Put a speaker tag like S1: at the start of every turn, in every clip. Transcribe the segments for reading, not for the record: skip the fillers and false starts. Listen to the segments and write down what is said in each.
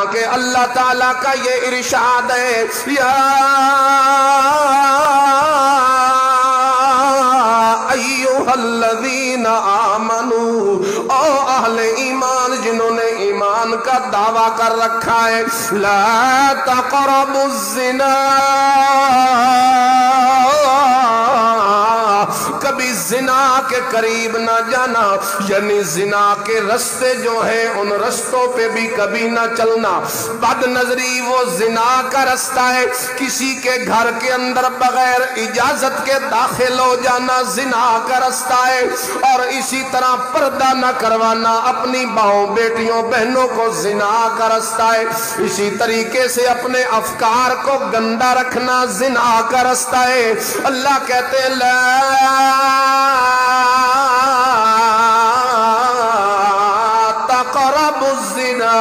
S1: چنانکہ اللہ تعالیٰ کا یہ ارشاد ہے یا ایھا الذین آمنوا، او اہل ایمان جنہوں نے ایمان کا دعویٰ کر رکھا ہے، لا تقربوا الزنا، کبھی زنا کے قریب نہ جانا، یعنی زنا کے رستے جو ہیں ان رستوں پہ بھی کبھی نہ چلنا۔ بد نظری وہ زنا کا رستہ ہے، کسی کے گھر کے اندر بغیر اجازت کے داخل ہو جانا زنا کا رستہ ہے، اور اسی طرح پردہ نہ کروانا اپنی بہوں بیٹیوں بہنوں کو زنا کا رستہ ہے، اسی طریقے سے اپنے افکار کو گندا رکھنا زنا کا رستہ ہے۔ اللہ کہتے ہیں لا تقربوا الزنا،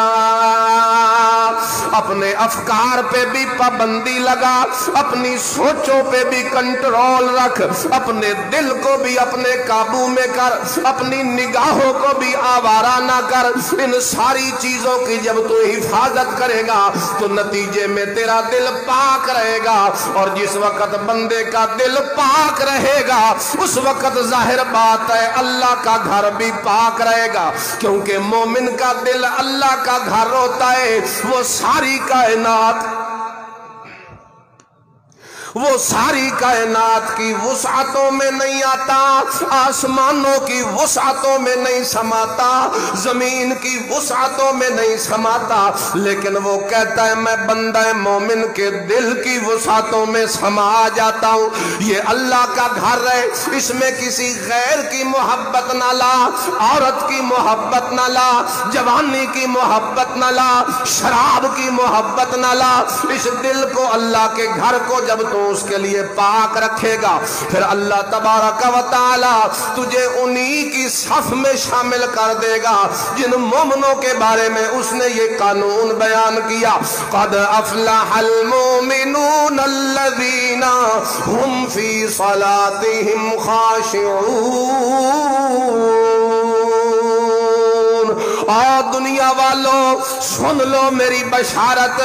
S1: اپنے افکار پہ بھی پابندی لگا، اپنی سوچوں پہ بھی کنٹرول رکھ، اپنے دل کو بھی اپنے قابو میں کر، اپنی نگاہوں کو بھی آوارہ نہ کر۔ ان ساری چیزوں کی جب تو حفاظت کرے گا تو نتیجے میں تیرا دل پاک رہے گا، اور جس وقت بندے کا دل پاک رہے گا اس وقت ظاہر بات ہے اللہ کا گھر بھی پاک رہے گا، کیونکہ مومن کا دل اللہ کا گھر ہوتا ہے۔ وہ ساری کائنات کی وسعتوں میں نہیں آتا، آسمانوں کی وسعتوں میں نہیں سماتا، زمین کی وسعتوں میں نہیں سماتا، لیکن وہ کہتا ہے میں بندہ مومن کے دل کی وسعتوں میں سما جاتا ہوں۔ یہ اللہ کا گھر ہے، اس میں کسی غیر کی محبت نہ لا، عورت کی محبت نہ لا، جوانی کی محبت نہ لا، شراب کی محبت نہ لا۔ اس دل کو اللہ کے گھر کو جب تو اس کے لیے پاک رکھے گا، پھر اللہ تبارک و تعالی تجھے انہی کی صف میں شامل کر دے گا جن مومنوں کے بارے میں اس نے یہ قانون بیان کیا، قد افلح المؤمنون الذین هم فی صلاتهم خاشعون۔ اور دنیا والوں سن لو میری بشارت،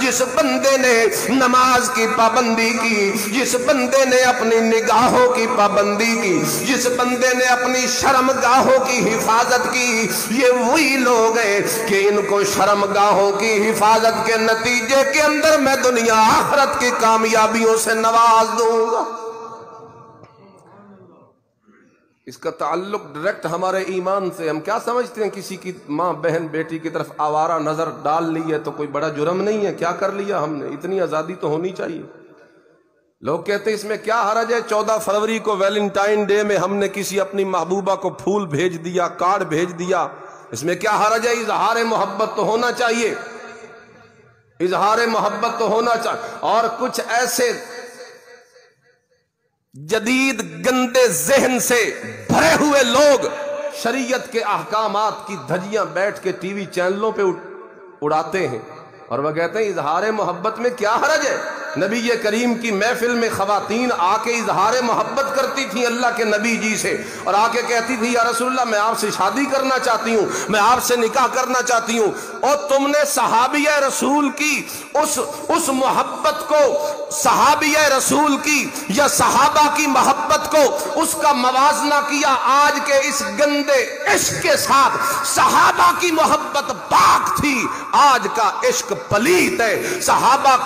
S1: جس بندے نے نماز کی پابندی کی، جس بندے نے اپنی نگاہوں کی پابندی کی، جس بندے نے اپنی شرمگاہوں کی حفاظت کی، یہ وہی لوگ ہیں کہ ان کو شرمگاہوں کی حفاظت کے نتیجے کے اندر میں دنیا آخرت کی کامیابیوں سے نواز دوں گا۔ اس کا تعلق ڈائریکٹ ہمارے ایمان سے۔ ہم کیا سمجھتے ہیں کسی کی ماں بہن بیٹی کی طرف آوارہ نظر ڈال لی ہے تو کوئی بڑا جرم نہیں ہے، کیا کر لیا ہم نے؟ اتنی آزادی تو ہونی چاہیے۔ لوگ کہتے ہیں اس میں کیا حرج ہے، 14 فروری کو ویلنٹائن ڈے میں ہم نے کسی اپنی محبوبہ کو پھول بھیج دیا، کارڈ بھیج دیا، اس میں کیا حرج ہے؟ اظہار محبت تو ہونا چاہیے، اظہار محبت تو ہونا چاہیے۔ اور کچھ ایسے جدید گندے ذہن سے بھرے ہوئے لوگ شریعت کے احکامات کی دھجیاں بیٹھ کے ٹی وی چینلوں پہ اڑاتے ہیں، اور وہ کہتے ہیں اظہار محبت میں کیا حرج ہے۔ نبی کریم کی محفل میں خواتین آ کے اظہار محبت کرتی تھیں اللہ کے نبی جی سے، اور آ کے کہتی تھی یا رسول اللہ میں آپ سے شادی کرنا چاہتی ہوں، میں آپ سے نکاح کرنا چاہتی ہوں۔ اور تم نے صحابیہ رسول کی اس محبت کو، صحابیہ رسول کی یا صحابہ کی محبت کو، اس کا موازنہ کیا آج کے اس گندے عشق کے ساتھ۔ صحابہ کی محبت پاک تھی، آج کا عشق پلیت ہے۔ صحابہ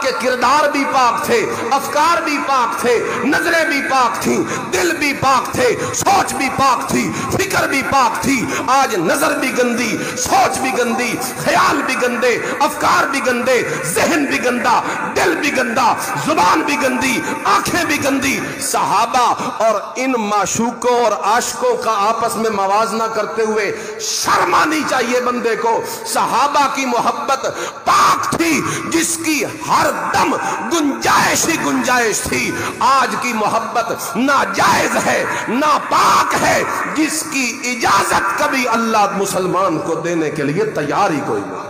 S1: کے کردار بھی پاک تھے، افکار بھی پاک تھے، نظریں بھی پاک تھیں، دل بھی پاک تھے، سوچ بھی پاک تھی، فکر بھی پاک تھی۔ آج نظر بھی گندی، سوچ بھی گندی، خیال بھی گندے، افکار بھی گندے، ذہن بھی گندا، دل بھی گندا، زبان بھی گندی، آنکھیں بھی گندی۔ صحابہ اور ان معشوقوں اور عاشقوں کا آپس میں موازنہ کرتے ہوئے شرم آنی چاہیے بندے کو۔ صحابہ کی محبت پاک تھی جس کی ہر دم گنجائش ہی گنجائش تھی۔ آج کی محبت ناجائز ہے، ناپاک ہے، جس کی اجازت کبھی اللہ مسلمان کو دینے کے لیے تیار ہی کوئی نہیں۔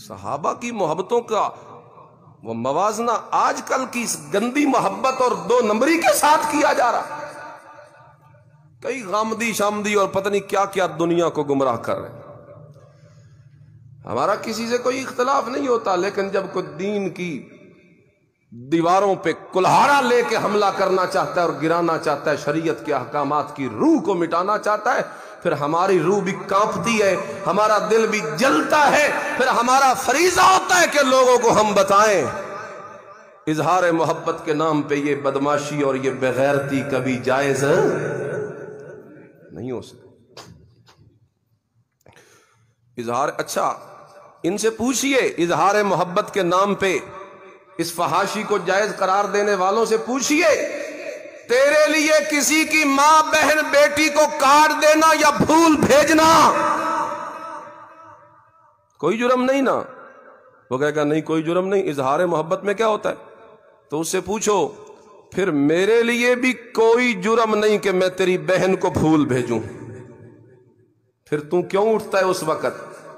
S1: صحابہ کی محبتوں کا وہ موازنہ آج کل کی اس گندی محبت اور دو نمبری کے ساتھ کیا جا رہا۔ کئی غامدی شامدی اور پتہ نہیں کیا کیا دنیا کو گمراہ کر رہے ہیں۔ ہمارا کسی سے کوئی اختلاف نہیں ہوتا، لیکن جب کوئی دین کی دیواروں پہ کلہاڑا لے کے حملہ کرنا چاہتا ہے اور گرانا چاہتا ہے، شریعت کے احکامات کی روح کو مٹانا چاہتا ہے، پھر ہماری روح بھی کانپتی ہے، ہمارا دل بھی جلتا ہے، پھر ہمارا فریضہ ہوتا ہے کہ لوگوں کو ہم بتائیں اظہار محبت کے نام پہ یہ بدماشی اور یہ بغیرتی کبھی جائز نہیں ہو سکتی۔ اظہار، اچھا ان سے پوچھئے اظہار محبت کے نام پہ اس فحاشی کو جائز قرار دینے والوں سے پوچھئے، تیرے لیے کسی کی ماں بہن بیٹی کو کاٹ دینا یا پھول بھیجنا کوئی جرم نہیں نا؟ وہ کہے گا نہیں کوئی جرم نہیں، اظہار محبت میں کیا ہوتا ہے؟ تو اس سے پوچھو پھر میرے لیے بھی کوئی جرم نہیں کہ میں تیری بہن کو پھول بھیجوں، پھر تو کیوں اٹھتا ہے اس وقت؟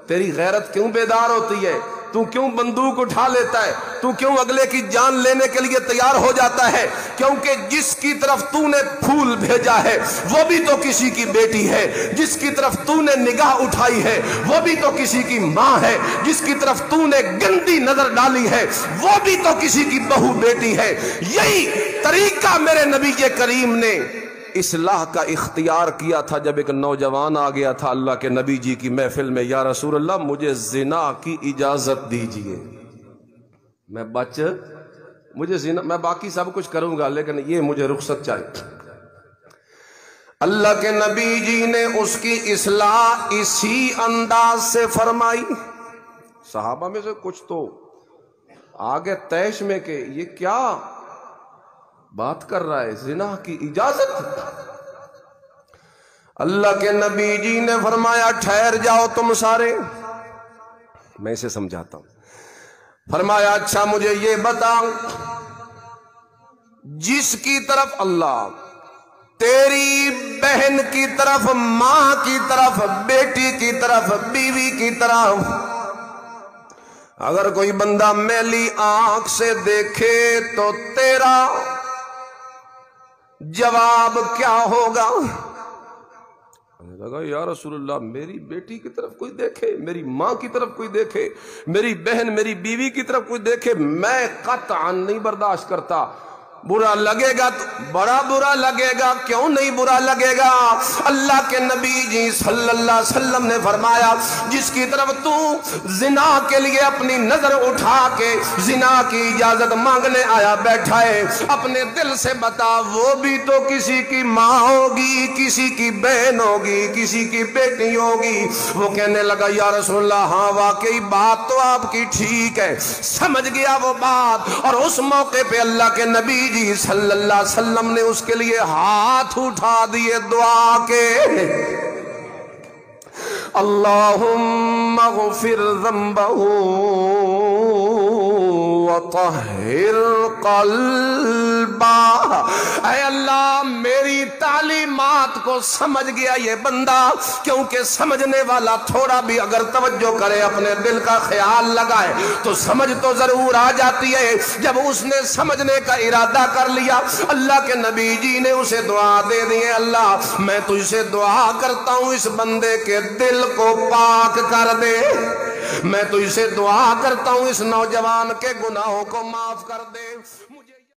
S1: تیری غیرت کیوں بیدار ہوتی ہے؟ تو کیوں بندوق اٹھا لیتا ہے؟ تو کیوں اگلے کی جان لینے کے لیے تیار ہو جاتا ہے؟ کیونکہ جس کی طرف تو نے پھول بھیجا ہے وہ بھی تو کسی کی بیٹی ہے، جس کی طرف تو نے نگاہ اٹھائی ہے وہ بھی تو کسی کی ماں ہے، جس کی طرف تو نے گندی نظر ڈالی ہے وہ بھی تو کسی کی بہو بیٹی ہے۔ یہی طریقہ میرے نبی کریم نے اصلاح کا اختیار کیا تھا جب ایک نوجوان آ گیا تھا اللہ کے نبی جی کی محفل میں، یا رسول اللہ مجھے زنا کی اجازت دیجئے، مجھے زنا، میں باقی سب کچھ کروں گا لیکن یہ مجھے رخصت چاہیے۔ اللہ کے نبی جی نے اس کی اصلاح اسی انداز سے فرمائی۔ صحابہ میں سے کچھ تو آگے تیش میں کہ یہ کیا بات کر رہا ہے، زنا کی اجازت؟ اللہ کے نبی جی نے فرمایا ٹھہر جاؤ تم سارے، میں اسے سمجھاتا ہوں۔ فرمایا اچھا مجھے یہ بتاؤ، جس کی طرف اللہ تیری بہن کی طرف، ماں کی طرف، بیٹی کی طرف، بیوی کی طرف اگر کوئی بندہ میلی آنکھ سے دیکھے تو تیرا جواب کیا ہوگا؟ لگا یا رسول اللہ میری بیٹی کی طرف کوئی دیکھے، میری ماں کی طرف کوئی دیکھے، میری بہن میری بیوی کی طرف کوئی دیکھے، میں قطعاً نہیں برداشت کرتا۔ برا لگے گا تو بڑا برا لگے گا، کیوں نہیں برا لگے گا؟ اللہ کے نبی جی صلی اللہ علیہ وسلم نے فرمایا جس کی طرف تو زنا کے لیے اپنی نظر اٹھا کے زنا کی اجازت مانگنے آیا بیٹھا ہے، اپنے دل سے بتا وہ بھی تو کسی کی ماں ہوگی، کسی کی بہن ہوگی، کسی کی بیٹی ہوگی۔ وہ کہنے لگا یا رسول اللہ ہاں واقعی بات تو آپ کی ٹھیک ہے، سمجھ گیا وہ بات۔ اور اس موقع پہ اللہ کے نبی جی صلی اللہ علیہ وسلم نے اس کے لیے ہاتھ اٹھا دیے دعا کے، اللہم اغفر ذنبہ وطہر قلبہ، اے اللہ میری تعلیمات کو سمجھ گیا یہ بندہ، کیونکہ سمجھنے والا تھوڑا بھی اگر توجہ کرے اپنے دل کا خیال لگائے تو سمجھ تو ضرور آ جاتی ہے۔ جب اس نے سمجھنے کا ارادہ کر لیا اللہ کے نبی جی نے اسے دعا دے دی، اللہ میں تجھ سے دعا کرتا ہوں اس بندے کے دل کو پاک کر دے، میں تجھ سے دعا کرتا ہوں اس نوجوان کے گناہوں کو معاف کر دے، مجھے